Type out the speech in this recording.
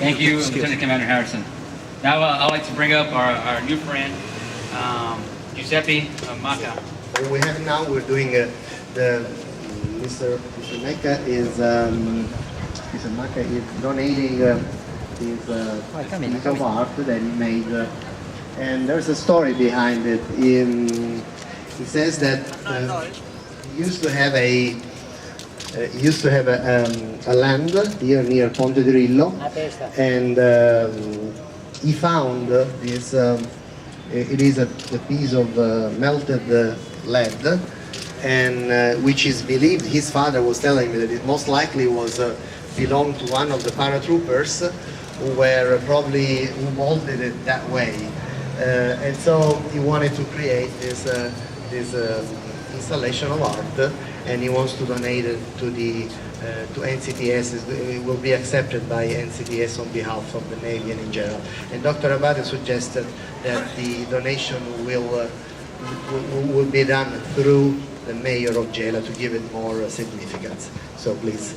Thank you, Lieutenant Commander Harrison. Now I'd like to bring up our new friend, Giuseppe Macca. What we have now, we're doing Mr. Macca is Mr. Macca is donating his piece of art that he made, and there's a story behind it. He says that he used to have a land here near Ponte Dirillo, and he found this. It is a piece of melted lead, and which is believed. His father was telling me that it most likely was belonged to one of the paratroopers who were probably who molded it that way, and so he wanted to create this installation of art, and he wants to donate it to the to NCTS. It will be accepted by NCTS on behalf of the Navy and in general. And Dr. Abate suggested that the donation will be done through the mayor of Gela to give it more significance. So please.